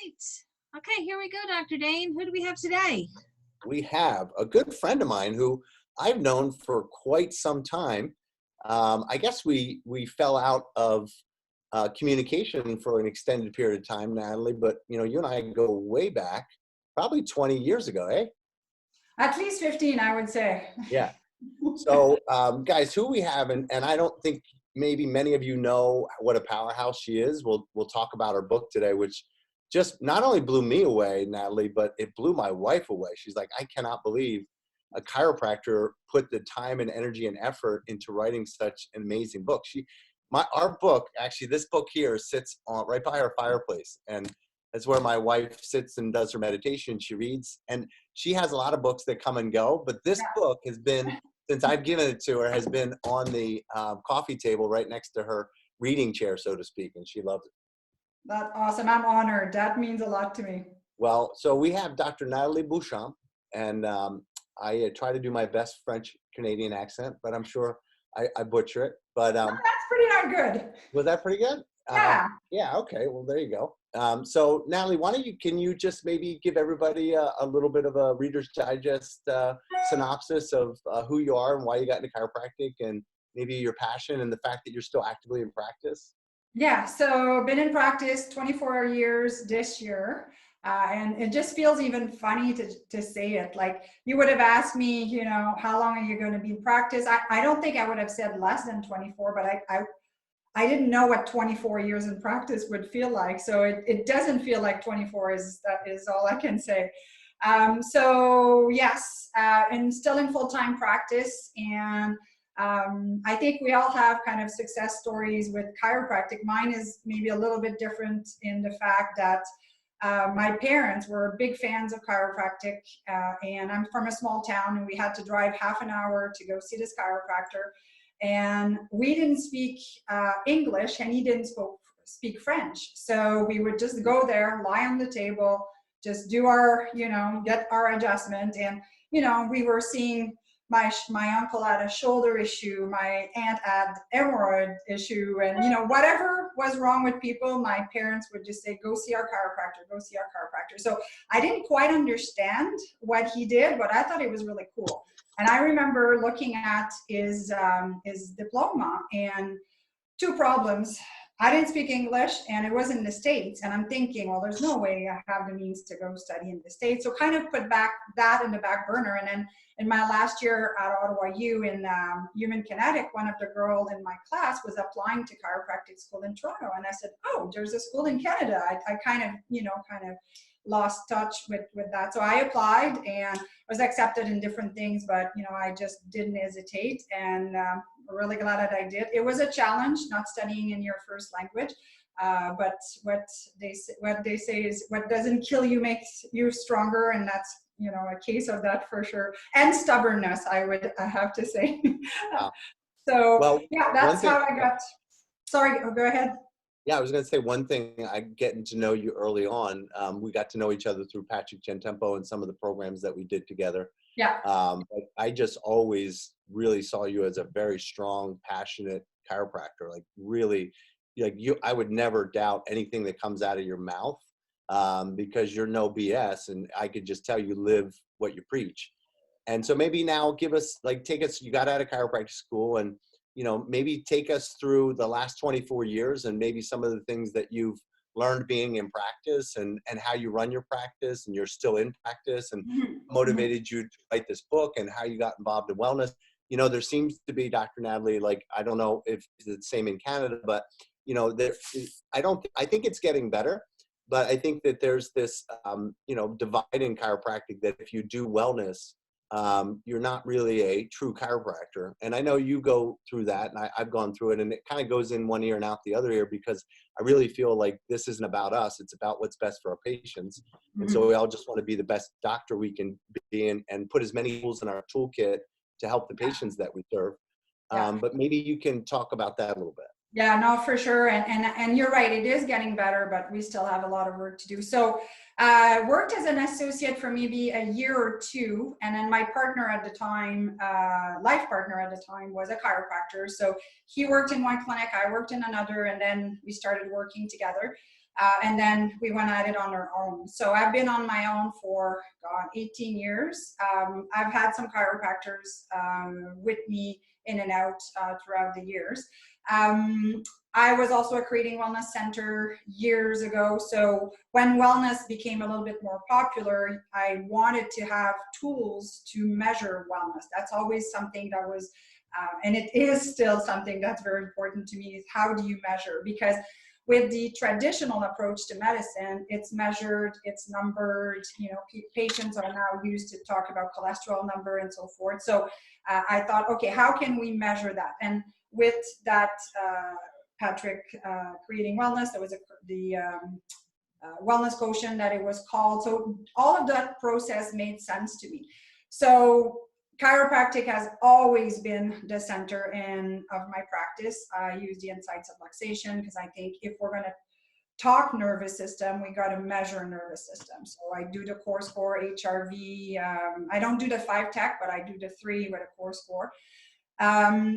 right. Okay, here we go, Dr. Dane. Who do we have today? We have a good friend of mine who I've known for quite some time. I guess we fell out of communication for an extended period of time, Natalie, but you and I go way back, probably 20 years ago, eh? At least 15, I would say. Yeah. So, guys, who we have, and I don't think maybe many of you know what a powerhouse she is. We'll talk about her book today, which just not only blew me away, Natalie, but it blew my wife away. She's like, I cannot believe a chiropractor put the time and energy and effort into writing such an amazing book. Our book, actually, this book here sits on right by our fireplace, and that's where my wife sits and does her meditation. She reads, and she has a lot of books that come and go, but this book has been, since I've given it to her, has been on the coffee table right next to her reading chair, so to speak, and she loves it. That's awesome. I'm honored. That means a lot to me. Well, so we have Dr. Nathalie Beauchamp, and I try to do my best French Canadian accent, but I'm sure I butcher it. But that's pretty darn good. Was that pretty good? Yeah. Yeah. Okay. Well, there you go. So Natalie, can you just maybe give everybody a little bit of a Reader's Digest synopsis of who you are and why you got into chiropractic, and maybe your passion and the fact that you're still actively in practice? Yeah, so been in practice 24 years this year. And it just feels even funny to say it. Like, you would have asked me, how long are you going to be in practice? I don't think I would have said less than 24, but I didn't know what 24 years in practice would feel like. So it doesn't feel like 24 is all I can say. So yes, and still in full-time practice. And I think we all have kind of success stories with chiropractic. Mine is maybe a little bit different in the fact that my parents were big fans of chiropractic, and I'm from a small town, and we had to drive half an hour to go see this chiropractor. And we didn't speak English, and he didn't speak French. So we would just go there, lie on the table, just do our, get our adjustment. And, we were seeing my uncle had a shoulder issue, my aunt had hemorrhoid issue, and whatever was wrong with people, my parents would just say, go see our chiropractor, go see our chiropractor. So I didn't quite understand what he did, but I thought it was really cool. And I remember looking at his diploma, and two problems. I didn't speak English, and it was in the States. And I'm thinking, well, there's no way I have the means to go study in the States. So kind of put that in the back burner. And then in my last year at Ottawa U in Human Kinetic, one of the girls in my class was applying to chiropractic school in Toronto. And I said, oh, there's a school in Canada. I kind of lost touch with that. So I applied and was accepted in different things, but I just didn't hesitate, and really glad that I did. It was a challenge, not studying in your first language, but what they say is what doesn't kill you makes you stronger, and that's a case of that for sure. And stubbornness, I have to say. So well, yeah, that's how I got. Sorry, go ahead. Yeah, I was going to say one thing. Getting to know you early on, we got to know each other through Patrick Gentempo and some of the programs that we did together. Yeah. But I just always really saw you as a very strong, passionate chiropractor. Like really, like I would never doubt anything that comes out of your mouth, because you're no BS, and I could just tell you live what you preach. And so maybe now take us. You got out of chiropractic school, and maybe take us through the last 24 years and maybe some of the things that you've learned being in practice, and how you run your practice, and you're still in practice, and motivated you to write this book, and how you got involved in wellness. There seems to be, Dr. Natalie, like, I don't know if it's the same in Canada, but I think it's getting better, but I think that there's this, divide in chiropractic that if you do wellness, you're not really a true chiropractor. And I know you go through that, and I've gone through it, and it kind of goes in one ear and out the other ear, because I really feel like this isn't about us. It's about what's best for our patients. Mm-hmm. And so we all just want to be the best doctor we can be, and put as many tools in our toolkit to help the patients that we serve. But maybe you can talk about that a little bit. Yeah, no, for sure. And you're right, it is getting better, but we still have a lot of work to do. So worked as an associate for maybe a year or two. And then my partner at the time, life partner at the time, was a chiropractor. So he worked in one clinic, I worked in another, and then we started working together. And then we went at it on our own. So I've been on my own for, God, 18 years. I've had some chiropractors with me in and out throughout the years. I was also at Creating Wellness Center years ago. So when wellness became a little bit more popular, I wanted to have tools to measure wellness. That's always something that was, and it is still something that's very important to me, is how do you measure? Because with the traditional approach to medicine, it's measured, it's numbered, patients are now used to talk about cholesterol number and so forth. So I thought, okay, how can we measure that? And with that, Patrick, Creating Wellness, there was the wellness quotient that it was called. So all of that process made sense to me. So chiropractic has always been the center of my practice. I use the insights of luxation because I think if we're going to talk nervous system, we got to measure nervous system. So I do the core score, HRV. I don't do the 5-tech, but I do the 3 with a core score.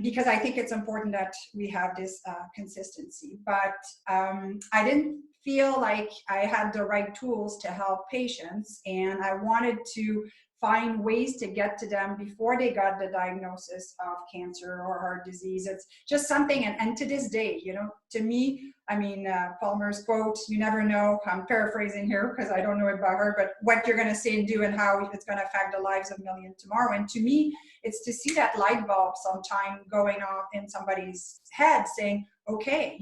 Because I think it's important that we have this consistency. But I didn't feel like I had the right tools to help patients, and I wanted to find ways to get to them before they got the diagnosis of cancer or heart disease. It's just something, and to this day, to me, I mean, Palmer's quote, you never know, I'm paraphrasing here because I don't know it by heart, but what you're going to say and do and how it's going to affect the lives of millions tomorrow. And to me, it's to see that light bulb sometime going off in somebody's head saying, okay,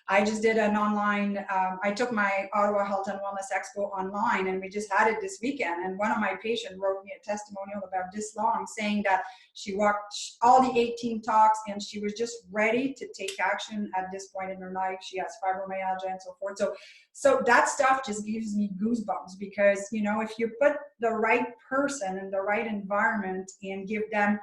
I just did an online, I took my Ottawa Health and Wellness Expo online, and we just had it this weekend. And one of my patients wrote me a testimonial about this long, saying that she watched all the 18 talks and she was just ready to take action at this point in her life. She has fibromyalgia and so forth. So that stuff just gives me goosebumps because, if you put the right person in the right environment and give them,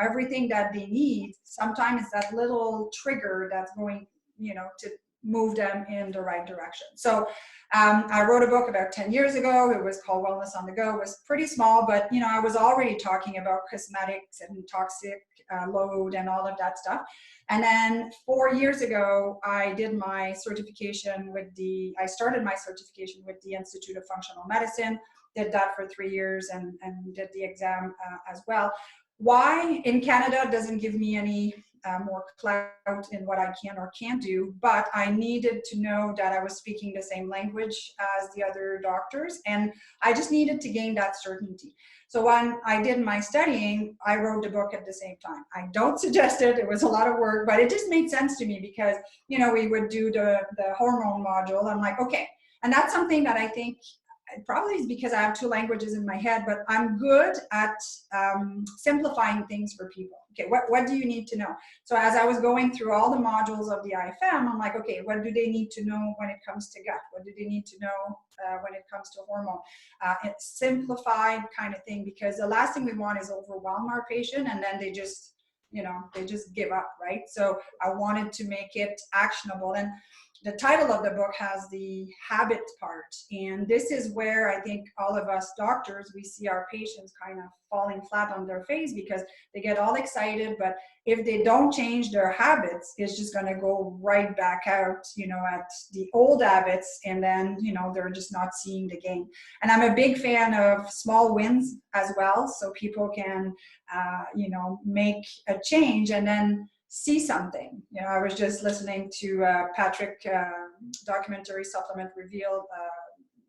everything that they need, sometimes it's that little trigger that's going, to move them in the right direction. So I wrote a book about 10 years ago. It was called Wellness on the Go. It was pretty small, but, I was already talking about cosmetics and toxic load and all of that stuff. And then 4 years ago, I did my certification I started my certification with the Institute of Functional Medicine, did that for 3 years and did the exam as well. Why in Canada doesn't give me any more clout in what I can or can't do, but I needed to know that I was speaking the same language as the other doctors, and I just needed to gain that certainty. So when I did my studying, I wrote the book at the same time. I don't suggest it. It was a lot of work, but it just made sense to me because, we would do the hormone module. I'm like, okay. And that's something that I think it probably is because I have 2 languages in my head, but I'm good at simplifying things for people. Okay, what do you need to know? So as I was going through all the modules of the IFM, I'm like, okay, what do they need to know when it comes to gut? What do they need to know when it comes to hormone? It's simplified kind of thing, because the last thing we want is overwhelm our patient and then they just, they just give up, right? So I wanted to make it actionable. And the title of the book has the habit part. And this is where I think all of us doctors, we see our patients kind of falling flat on their face because they get all excited, but if they don't change their habits, it's just going to go right back out, at the old habits. And then, they're just not seeing the gain. And I'm a big fan of small wins as well. So people can, make a change and then see something. I was just listening to Patrick documentary Supplement Revealed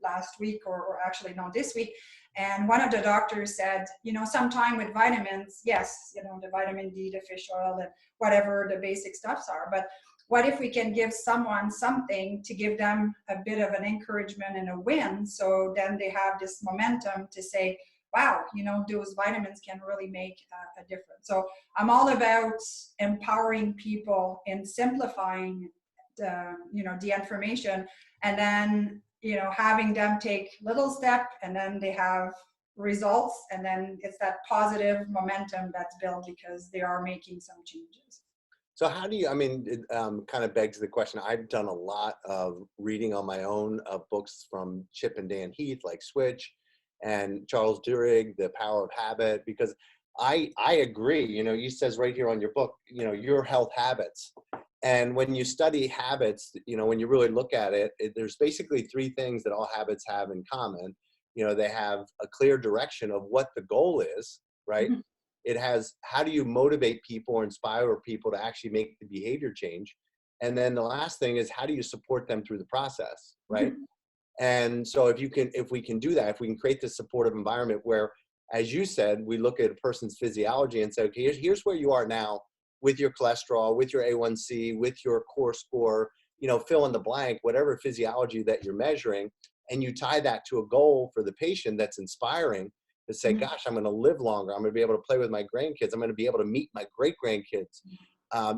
last week, or actually no, this week. And one of the doctors said, sometime with vitamins, yes, the vitamin D, the fish oil, and whatever the basic stuffs are. But what if we can give someone something to give them a bit of an encouragement and a win? So then they have this momentum to say, wow, those vitamins can really make a difference. So I'm all about empowering people and simplifying the information, and then, having them take little step, and then they have results, and then it's that positive momentum that's built because they are making some changes. So how do you, it kind of begs the question. I've done a lot of reading on my own of books from Chip and Dan Heath, like Switch, and Charles Duhigg, The Power of Habit, because I agree. You know, you says right here on your book, you know, your health habits. And when you study habits, you know, when you really look at it, there's basically three things that all habits have in common. You know, they have a clear direction of what the goal is, right? Mhm. It has, how do you motivate people or inspire people to actually make the behavior change? And then the last thing is, how do you support them through the process, right? Mhm. And so if we can do that, if we can create this supportive environment where, as you said, we look at a person's physiology and say, okay, here's where you are now with your cholesterol, with your A1C, with your core score, you know, fill in the blank, whatever physiology that you're measuring, and you tie that to a goal for the patient that's inspiring to say, Mhm. gosh, I'm going to live longer. I'm going to be able to play with my grandkids. I'm going to be able to meet my great grandkids,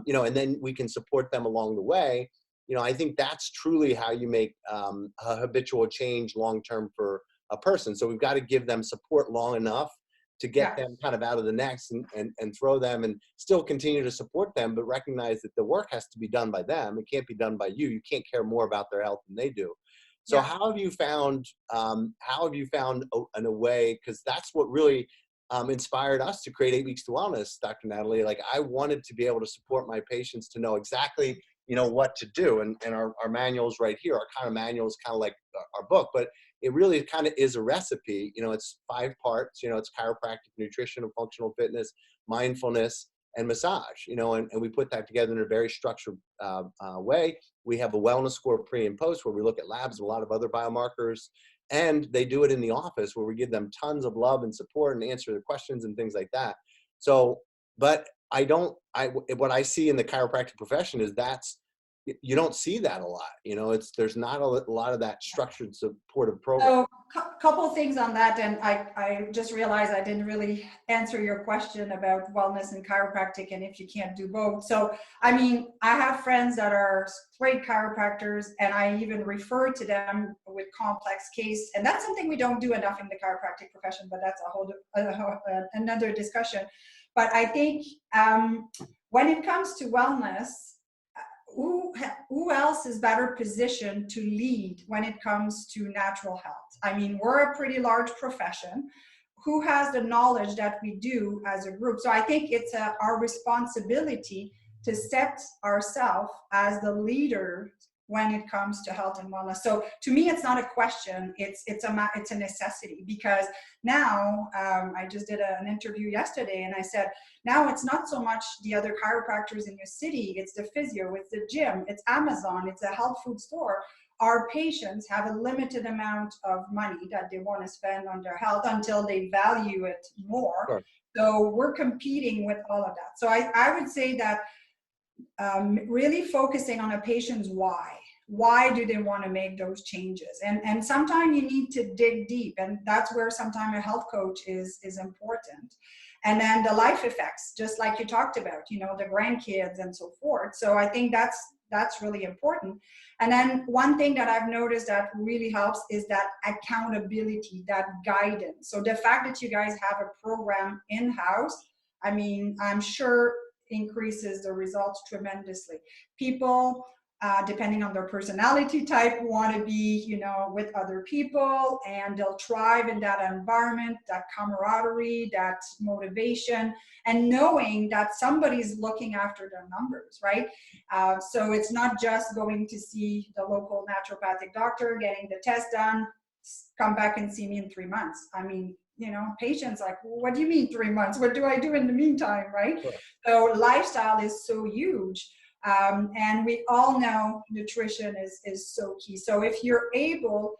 you know, and then we can support them along the way. You know, I think that's truly how you make a habitual change long-term for a person. So we've got to give them support long enough to get Yeah. them kind of out of the nest and throw them and still continue to support them, but recognize that the work has to be done by them. It can't be done by you. You can't care more about their health than they do. So Yeah. how have you found in a way, because that's what really inspired us to create 8 Weeks to Wellness, Dr. Nathalie. Like, I wanted to be able to support my patients to know exactly, you know, what to do. And our manuals right here, our kind of manual is kind of like our book, but it really kind of is a recipe. You know, it's 5 parts, you know, it's chiropractic, nutrition and functional fitness, mindfulness, and massage, you know, and we put that together in a very structured way. We have a wellness score pre and post where we look at labs and a lot of other biomarkers, and they do it in the office where we give them tons of love and support and answer their questions and things like that. So, but what I see in the chiropractic profession is you don't see that a lot. You know, there's not a lot of that structured supportive program. So, couple things on that, and I just realized I didn't really answer your question about wellness and chiropractic, and if you can't do both. So, I mean, I have friends that are great chiropractors, and I even refer to them with complex case, and that's something we don't do enough in the chiropractic profession, but that's a whole another discussion. But I think when it comes to wellness, who else is better positioned to lead when it comes to natural health? I mean, we're a pretty large profession. Who has the knowledge that we do as a group? So I think it's our responsibility to set ourselves as the leader when it comes to health and wellness. So to me, it's not a question. It's a necessity, because now I just did an interview yesterday, and I said, now it's not so much the other chiropractors in your city, it's the physio, it's the gym, it's Amazon, it's a health food store. Our patients have a limited amount of money that they want to spend on their health until they value it more. Sure. So we're competing with all of that. So I would say that really focusing on a patient's why. Why do they want to make those changes? And sometimes you need to dig deep, and that's where sometimes a health coach is important. And then the life effects, just like you talked about, you know, the grandkids and so forth. So I think that's really important. And then one thing that I've noticed that really helps is that accountability, that guidance. So the fact that you guys have a program in-house, I mean, I'm sure increases the results tremendously. People, depending on their personality type, want to be, you know, with other people, and they'll thrive in that environment, that camaraderie, that motivation, and knowing that somebody's looking after their numbers, right? So it's not just going to see the local naturopathic doctor, getting the test done, come back and see me in 3 months. I mean, you know, patients like, well, what do you mean 3 months? What do I do in the meantime, right? Sure. So lifestyle is so huge. And we all know nutrition is so key. So if you're able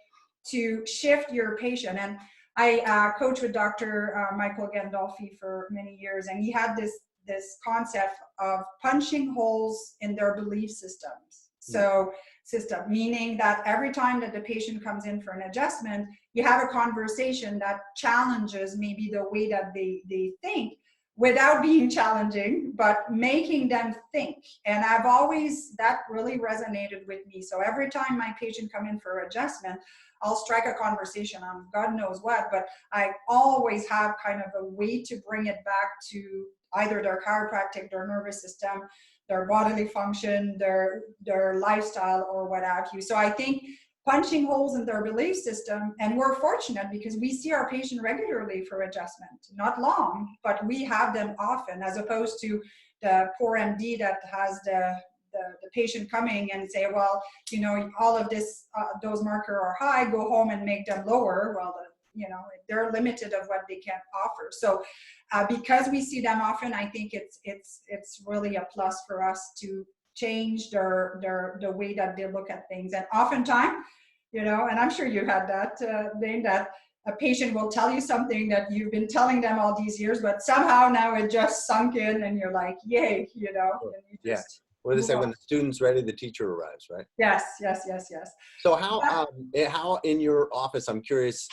to shift your patient, and I coached with Dr. Michael Gandolfi for many years, and he had this concept of punching holes in their belief systems. So system, meaning that every time that the patient comes in for an adjustment, you have a conversation that challenges maybe the way that they think, without being challenging, but making them think. And that really resonated with me. So every time my patient come in for adjustment, I'll strike a conversation on God knows what, but I always have kind of a way to bring it back to either their chiropractic, their nervous system, their bodily function, their lifestyle, or what have you. So I think punching holes in their belief system. And we're fortunate because we see our patient regularly for adjustment, not long, but we have them often, as opposed to the poor MD that has the patient coming and say, well, you know, all of this, those markers are high, go home and make them lower. Well, you know, they're limited of what they can offer. So because we see them often, I think it's really a plus for us to change the way that they look at things. And oftentimes, you know, and I'm sure you had that, Dane, that a patient will tell you something that you've been telling them all these years, but somehow now it just sunk in and you're like, yay, you know. And you just What do they say? When the student's ready, the teacher arrives, right? Yes. So how in your office, I'm curious,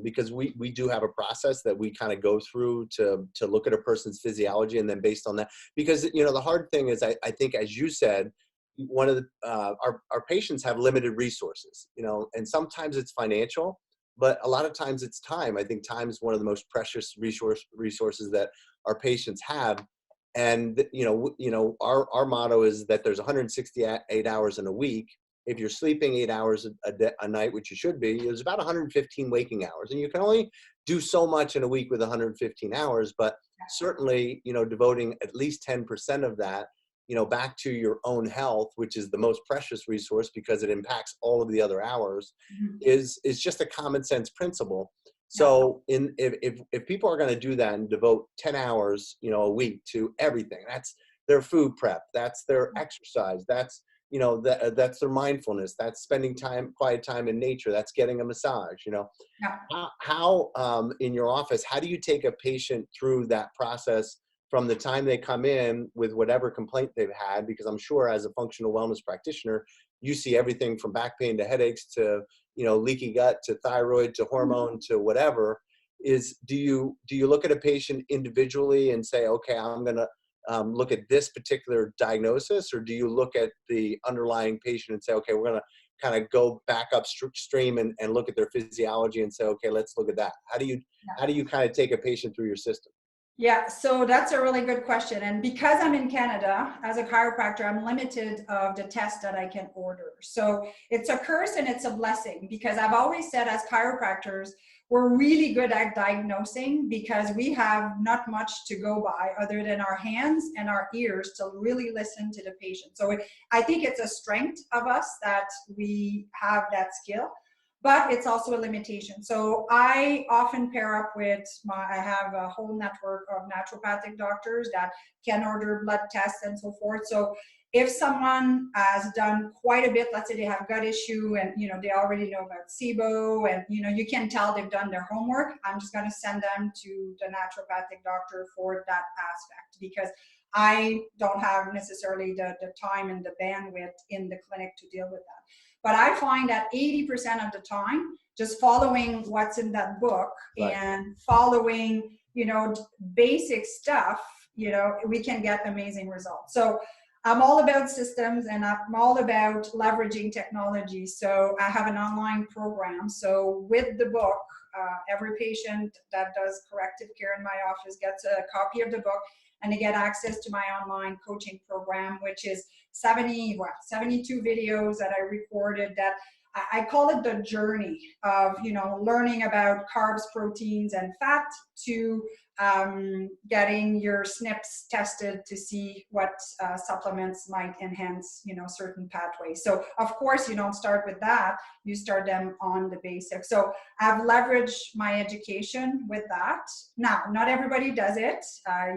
because we do have a process that we kind of go through to look at a person's physiology, and then based on that, because, you know, the hard thing is, I think, as you said, one of the, our patients have limited resources, you know, and sometimes it's financial, but a lot of times it's time. I think time is one of the most precious resources that our patients have. And, you know, our motto is that there's 168 hours in a week. If you're sleeping 8 hours a night, which you should be, there's about 115 waking hours. And you can only do so much in a week with 115 hours, but certainly, you know, devoting at least 10% of that, you know, back to your own health, which is the most precious resource because it impacts all of the other hours, is just a common sense principle. So if people are going to do that and devote 10 hours, you know, a week to everything, that's their food prep, that's their exercise, that's, you know, that's their mindfulness, that's spending quiet time in nature, that's getting a massage, you know. How in your office, how do you take a patient through that process from the time they come in with whatever complaint they've had? Because I'm sure as a functional wellness practitioner, you see everything from back pain to headaches to, you know, leaky gut to thyroid to hormone to whatever. Do you look at a patient individually and say, okay, I'm going to look at this particular diagnosis, or do you look at the underlying patient and say, okay, we're going to kind of go back upstream and look at their physiology and say, okay, let's look at that? How do you kind of take a patient through your system? Yeah, so that's a really good question. And because I'm in Canada as a chiropractor, I'm limited of the tests that I can order. So it's a curse and it's a blessing, because I've always said as chiropractors, we're really good at diagnosing because we have not much to go by other than our hands and our ears to really listen to the patient. So I think it's a strength of us that we have that skill, but it's also a limitation. So I often pair up with I have a whole network of naturopathic doctors that can order blood tests and so forth. So if someone has done quite a bit, let's say they have gut issue and, you know, they already know about SIBO and, you know, you can tell they've done their homework, I'm just going to send them to the naturopathic doctor for that aspect, because I don't have necessarily the time and the bandwidth in the clinic to deal with that. But I find that 80% of the time, just following what's in that book and following, you know, basic stuff, you know, we can get amazing results. So I'm all about systems and I'm all about leveraging technology. So I have an online program. So with the book, every patient that does corrective care in my office gets a copy of the book, and they get access to my online coaching program, which is 72 videos that I recorded that I call it the journey of, you know, learning about carbs, proteins, and fat to getting your SNPs tested to see what supplements might enhance, you know, certain pathways. So of course you don't start with that, you start them on the basics. So I've leveraged my education with that. Now, not everybody does it.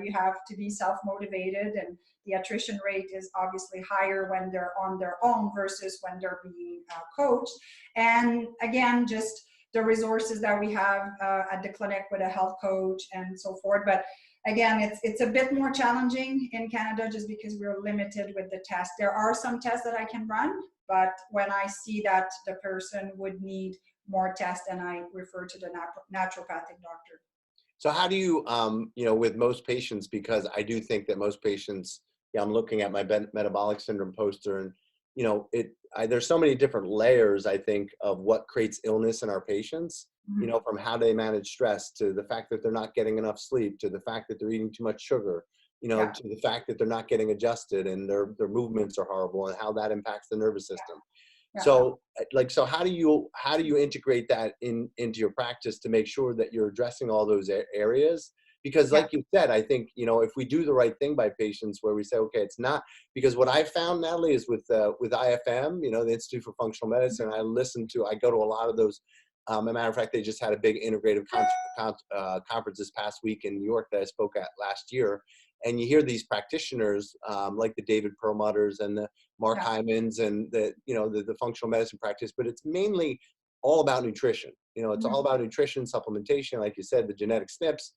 You have to be self-motivated, and the attrition rate is obviously higher when they're on their own versus when they're being coached. And again, just the resources that we have at the clinic with a health coach and so forth. But again, it's a bit more challenging in Canada just because we're limited with the test. There are some tests that I can run, but when I see that the person would need more tests, then I refer to the naturopathic doctor. So how do you, you know, with most patients, because I do think that most patients, yeah, I'm looking at my metabolic syndrome poster, and, you know, there's so many different layers, I think, of what creates illness in our patients, you know, from how they manage stress to the fact that they're not getting enough sleep, to the fact that they're eating too much sugar, you know, to the fact that they're not getting adjusted and their movements are horrible and how that impacts the nervous system. Yeah. So so how do you integrate that into your practice to make sure that you're addressing all those areas? Because Yeah. like you said, I think, if we do the right thing by patients where we say, okay, it's not, because what I found, Natalie, is with IFM, the Institute for Functional Medicine, I go to a lot of those. As a matter of fact, they just had a big integrative conference this past week in New York that I spoke at last year. And you hear these practitioners like the David Perlmutters and the Mark Hymans and the functional medicine practice, but it's mainly all about nutrition. It's all about nutrition, supplementation, like you said, the genetic SNPs,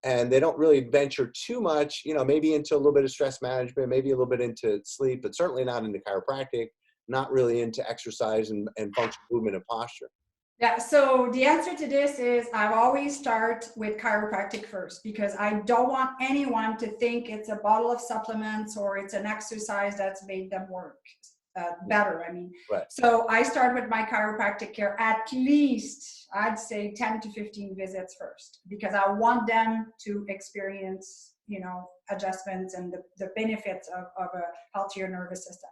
and they don't really venture too much, maybe into a little bit of stress management, maybe a little bit into sleep, but certainly not into chiropractic, not really into exercise and functional movement and posture. Yeah, so the answer to this is I've always start with chiropractic first, because I don't want anyone to think it's a bottle of supplements or it's an exercise that's made them work better. I mean, Right. So I start with my chiropractic care at least, I'd say 10 to 15 visits first, because I want them to experience, adjustments and the benefits of a healthier nervous system.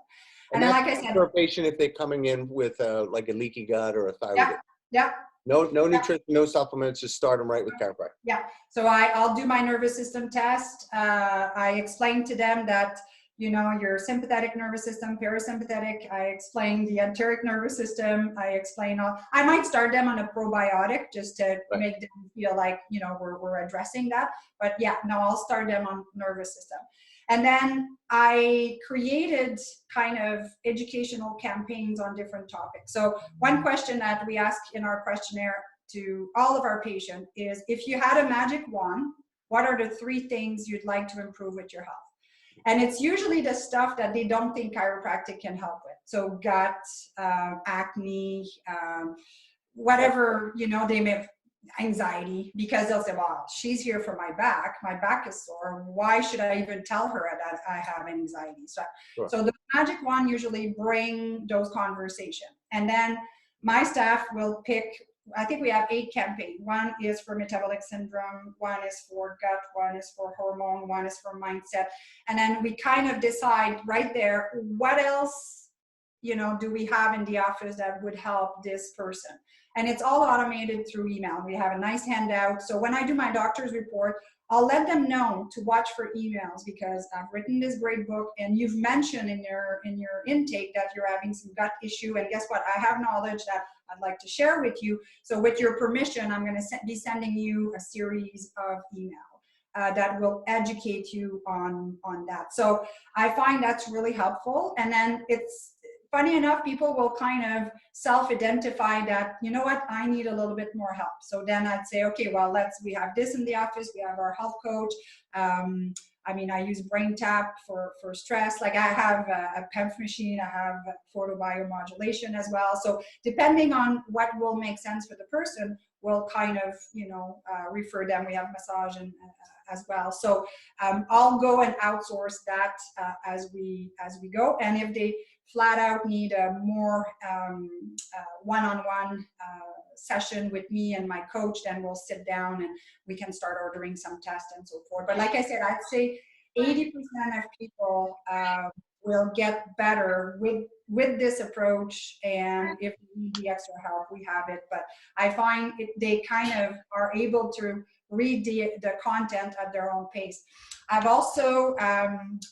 And then, that's like I said, for a patient if they're coming in with like a leaky gut or a thyroid. yeah, yeah. No nutrition, no supplements, just start them right with chiropractic. Yeah, so I'll do my nervous system test. I explain to them that, your sympathetic nervous system, parasympathetic. I explain the enteric nervous system. I might start them on a probiotic just to make them feel like, we're addressing that. But yeah, no, I'll start them on nervous system. And then I created kind of educational campaigns on different topics. So one question that we ask in our questionnaire to all of our patients is, if you had a magic wand, what are the 3 things you'd like to improve with your health? And it's usually the stuff that they don't think chiropractic can help with. So gut, acne, whatever, they may have anxiety, because they'll say, well, she's here for my back is sore. Why should I even tell her that I have anxiety? So the magic wand usually bring those conversations. And then my staff will pick, I think we have 8 campaigns. One is for metabolic syndrome, one is for gut, one is for hormone, one is for mindset. And then we kind of decide right there, what else, do we have in the office that would help this person? And it's all automated through email. We have a nice handout. So when I do my doctor's report, I'll let them know to watch for emails, because I've written this great book and you've mentioned in your intake that you're having some gut issue. And guess what? I have knowledge that I'd like to share with you. So with your permission, I'm going to be sending you a series of emails that will educate you on that. So I find that's really helpful. And then it's funny enough, people will kind of self-identify that, you know what, I need a little bit more help. So then I'd say, okay, well, we have this in the office. We have our health coach. I use Brain Tap for stress. Like I have a PEMF machine. I have photobiomodulation as well. So depending on what will make sense for the person, we'll kind of, refer them. We have massage and as well. So I'll go and outsource that as we go. And if they flat out need a more one-on-one session with me and my coach, then we'll sit down and we can start ordering some tests and so forth. But like I said, I'd say 80% of people will get better with this approach. And if we need the extra help, we have it. But I find they kind of are able to read the content at their own pace. I've also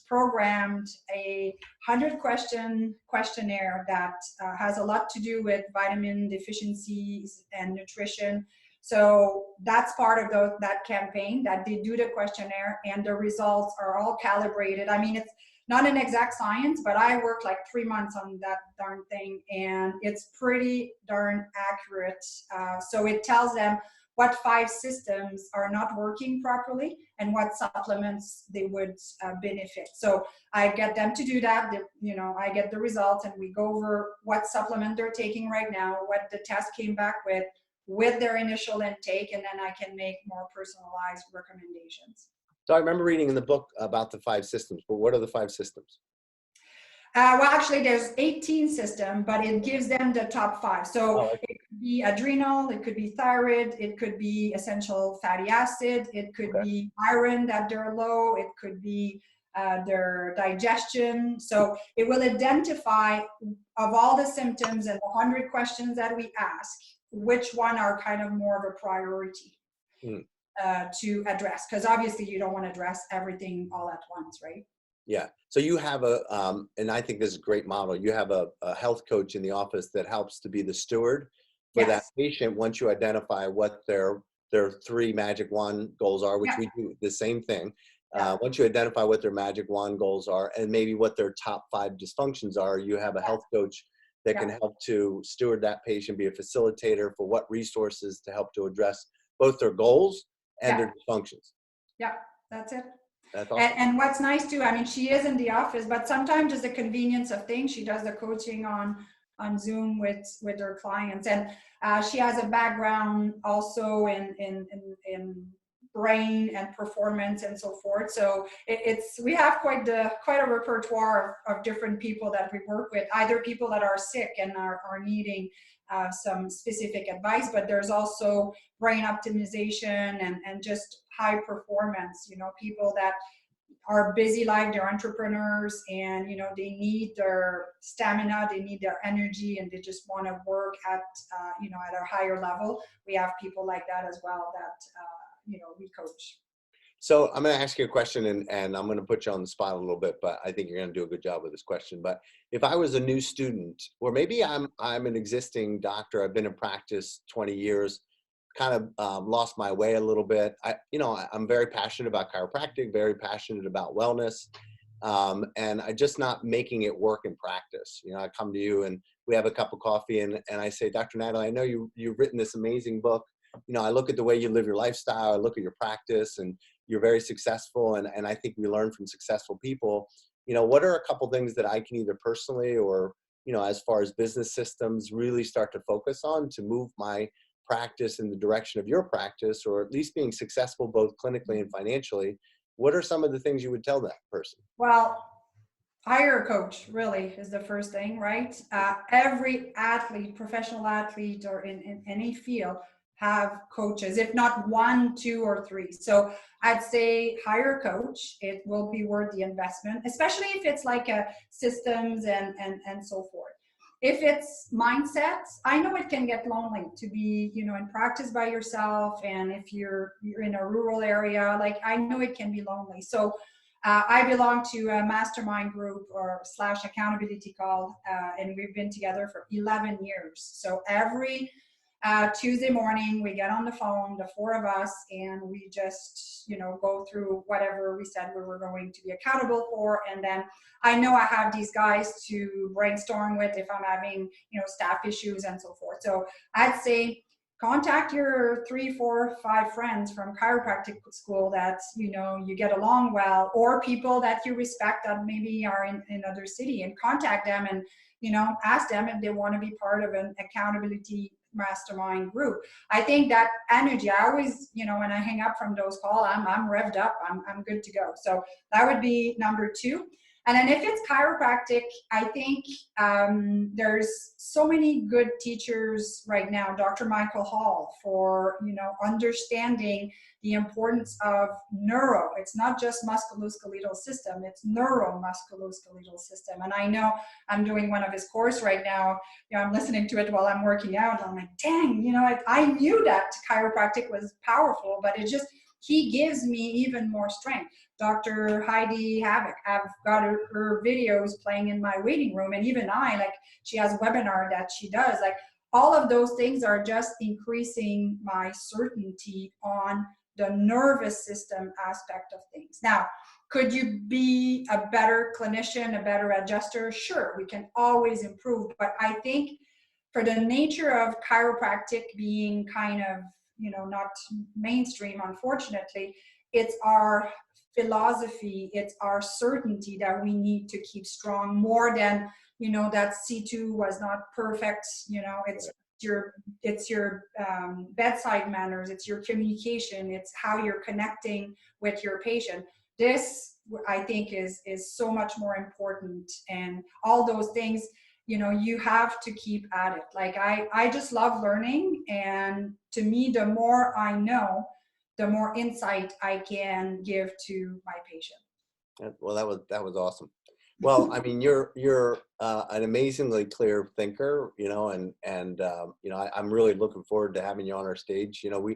programmed a 100-question questionnaire that has a lot to do with vitamin deficiencies and nutrition. So that's part of that campaign, that they do the questionnaire and the results are all calibrated. I mean, it's not an exact science, but I worked like 3 months on that darn thing and it's pretty darn accurate. So it tells them what 5 systems are not working properly and what supplements they would benefit. So I get them to do that. I get the results and we go over what supplement they're taking right now, what the test came back with their initial intake, and then I can make more personalized recommendations. So I remember reading in the book about the 5 systems, but what are the 5 systems? Well, actually, there's 18 systems, but it gives them the top 5. So it could be adrenal, it could be thyroid, it could be essential fatty acid, it could be iron that they're low, it could be their digestion. So it will identify of all the symptoms and the 100 questions that we ask, which one are kind of more of a priority to address? Because obviously you don't want to address everything all at once, right? Yeah. So you have a, and I think this is a great model. You have a health coach in the office that helps to be the steward for that Yes. patient once you identify what their 3 magic wand goals are, which Yeah. we do the same thing. Yeah. Once you identify what their magic wand goals are and maybe what their top 5 dysfunctions are, you have a health coach that can Yeah. help to steward that patient, be a facilitator for what resources to help to address both their goals and Yeah. their dysfunctions. Yeah. That's it. That's awesome. And what's nice too, I mean, she is in the office, but sometimes just the convenience of things, she does the coaching on Zoom with her clients, and she has a background also in brain and performance and so forth. So it's we have quite a repertoire of different people that we work with, either people that are sick and are needing some specific advice, but there's also brain optimization and just high performance, people that are busy life, they're entrepreneurs, and they need their stamina, they need their energy, and they just want to work at at a higher level. We have people like that as well that we coach. So I'm going to ask you a question, and I'm going to put you on the spot a little bit, but I think you're going to do a good job with this question. But if I was a new student, or maybe I'm an existing doctor, I've been in practice 20 years, kind of lost my way a little bit. I'm very passionate about chiropractic, very passionate about wellness, and I'm just not making it work in practice. I come to you and we have a cup of coffee, and I say, Dr. Nathalie, I know you've written this amazing book. I look at the way you live your lifestyle, I look at your practice, and you're very successful, and I think we learn from successful people. What are a couple things that I can either personally or, as far as business systems, really start to focus on to move my practice in the direction of your practice, or at least being successful both clinically and financially? What are some of the things you would tell that person? Well, hire a coach really is the first thing, right? Every athlete, professional athlete, or in any field have coaches, if not 1, 2, or 3. So I'd say hire a coach. It will be worth the investment, especially if it's like a systems and so forth. If it's mindsets, I know it can get lonely to be, in practice by yourself. And if you're in a rural area, like I know it can be lonely. So I belong to a mastermind group or / accountability call, and we've been together for 11 years. So every Tuesday morning, we get on the phone, the 4 of us, and we just, go through whatever we said we were going to be accountable for. And then I know I have these guys to brainstorm with if I'm having, staff issues and so forth. So I'd say contact your 3, 4, 5 friends from chiropractic school that you get along well, or people that you respect that maybe are in another city, and contact them and ask them if they want to be part of an accountability mastermind group. I think that energy, I always, when I hang up from those calls, I'm revved up, I'm good to go. So that would be number 2. And then if it's chiropractic, I think there's so many good teachers right now. Dr. Michael Hall for, understanding the importance of neuro. It's not just musculoskeletal system, it's neuromusculoskeletal system. And I know I'm doing one of his course right now. I'm listening to it while I'm working out. And I'm like, dang, I knew that chiropractic was powerful, but he gives me even more strength. Dr. Heidi Havoc, I've got her videos playing in my waiting room. And even she has a webinar that she does. Like all of those things are just increasing my certainty on the nervous system aspect of things. Now, could you be a better clinician, a better adjuster? Sure, we can always improve. But I think for the nature of chiropractic being kind of, not mainstream, unfortunately, it's our philosophy, it's our certainty that we need to keep strong more than, that C2 was not perfect, it's your bedside manners, it's your communication, it's how you're connecting with your patient. This, I think, is so much more important, and all those things, you have to keep at it. Like I just love learning, and to me, the more I know, the more insight I can give to my patient. Well, that was awesome. Well, I mean, you're an amazingly clear thinker, you know, you know, I'm really looking forward to having you on our stage. You know,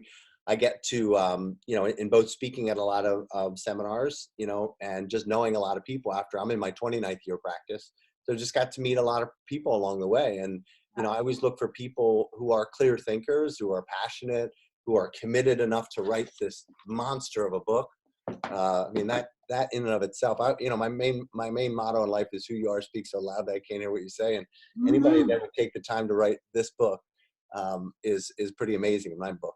I get to, you know, in both speaking at a lot of seminars, you know, and just knowing a lot of people after I'm in my 29th year of practice. So just got to meet a lot of people along the way. And, you know, I always look for people who are clear thinkers, who are passionate, who are committed enough to write this monster of a book. I mean, that in and of itself, you know, my main motto in life is who you are speaks so loud that I can't hear what you say. And anybody Mhm. that would take the time to write this book is pretty amazing in my book.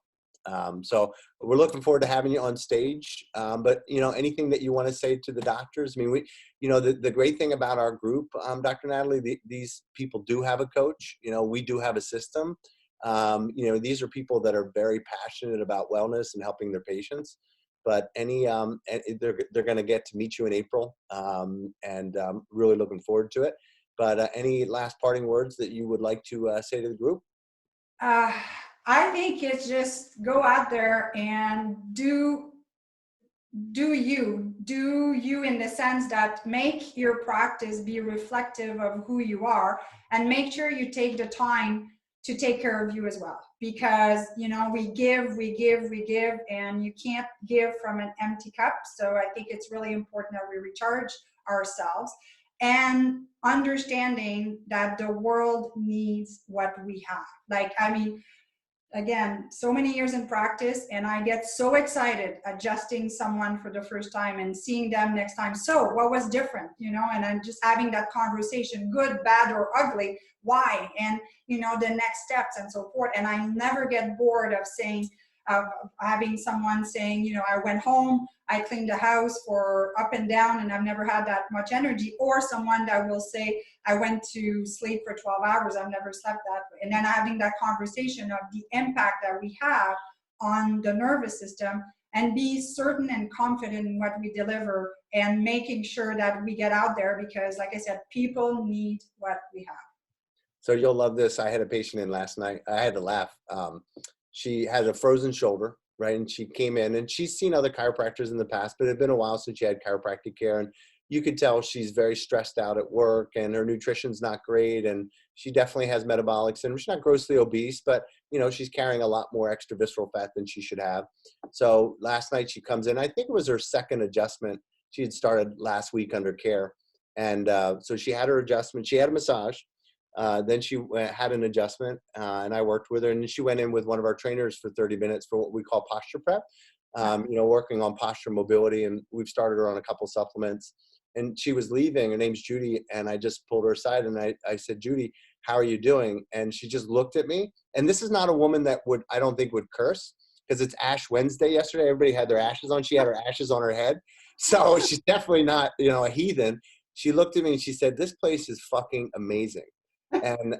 So we're looking forward to having you on stage. But you know, anything that you want to say to the doctors? I mean, you know, the great thing about our group, Dr. Natalie, these people do have a coach. You know, we do have a system. You know, these are people that are very passionate about wellness and helping their patients. But they're going to get to meet you in April, and really looking forward to it. But any last parting words that you would like to say to the group? Uh, I think it's just go out there and do you in the sense that make your practice be reflective of who you are, and make sure you take the time to take care of you as well, because you know we give, and you can't give from an empty cup. So I think it's really important that we recharge ourselves, and understanding that the world needs what we have. Like, I mean, again, so many years in practice, and I get so excited adjusting someone for the first time and seeing them next time. So what was different, you know, and I'm just having that conversation, good, bad, or ugly, why, and you know, the next steps and so forth. And I never get bored of saying, of having someone saying, you know, I went home, I cleaned the house for up and down, and I've never had that much energy. Or someone that will say, I went to sleep for 12 hours, I've never slept that way. And then having that conversation of the impact that we have on the nervous system, and be certain and confident in what we deliver, and making sure that we get out there, because like I said, people need what we have. So you'll love this. I had a patient in last night. I had to laugh. She had a frozen shoulder, right? And she came in, and she's seen other chiropractors in the past, but it had been a while since she had chiropractic care. And you could tell she's very stressed out at work, and her nutrition's not great. And she definitely has metabolic syndrome. She's not grossly obese, but you know, she's carrying a lot more extra visceral fat than she should have. So last night she comes in, I think it was her second adjustment. She had started last week under care. And so she had her adjustment. She had a massage. Then she had an adjustment, and I worked with her, and she went in with one of our trainers for 30 minutes for what we call posture prep, you know, working on posture mobility. And we've started her on a couple supplements, and she was leaving. Her name's Judy. And I just pulled her aside, and I said, Judy, how are you doing? And she just looked at me. And this is not a woman that I don't think would curse, because it's Ash Wednesday yesterday. Everybody had their ashes on. She had her ashes on her head. So she's definitely not, you know, a heathen. She looked at me and she said, this place is fucking amazing. And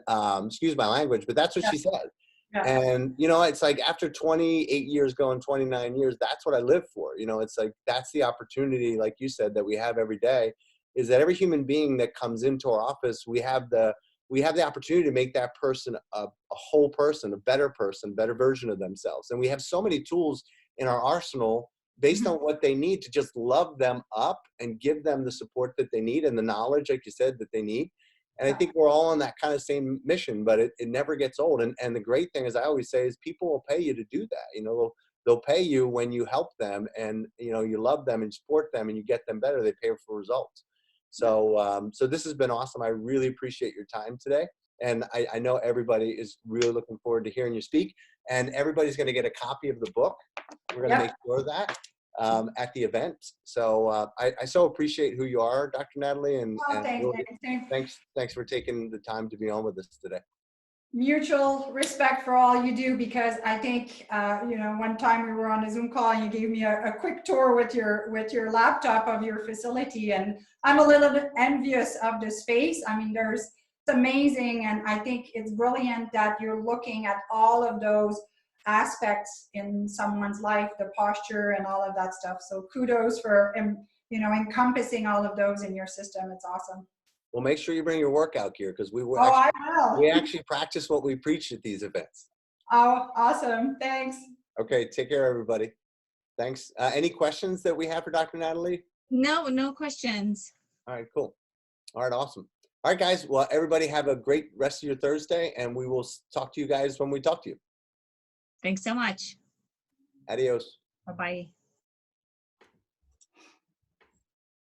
excuse my language, but that's what she said. Yeah. And you know, it's like after 28 years going 29 years, that's what I live for. You know, it's like that's the opportunity, like you said, that we have every day, is that every human being that comes into our office, we have the opportunity to make that person a whole person, a better person, better version of themselves. And we have so many tools in our arsenal based on what they need to just love them up and give them the support that they need and the knowledge, like you said, that they need. And I think we're all on that kind of same mission, but it never gets old. And the great thing, as I always say, is people will pay you to do that. You know, they'll pay you when you help them, and, you know, you love them and support them and you get them better. They pay for results. So, so this has been awesome. I really appreciate your time today. And I know everybody is really looking forward to hearing you speak, and everybody's going to get a copy of the book. We're going to make sure of that. At the event. So I so appreciate who you are, Dr. Natalie, and Thanks. thanks for taking the time to be on with us today. Mutual respect for all you do, because I think you know, one time we were on a Zoom call and you gave me a quick tour with your laptop of your facility, and I'm a little bit envious of the space. I mean, it's amazing, and I think it's brilliant that you're looking at all of those aspects in someone's life, the posture and all of that stuff. So kudos for you know, encompassing all of those in your system. It's awesome. Well, make sure you bring your workout gear, because we actually practice what we preach at these events. Oh, awesome. Thanks. Okay, take care, everybody. Thanks. Any questions that we have for Dr. Natalie? No questions. All right, cool. All right, awesome. All right, guys. Well, everybody have a great rest of your Thursday, and we will talk to you guys when we talk to you. Thanks so much. Adios. Bye-bye.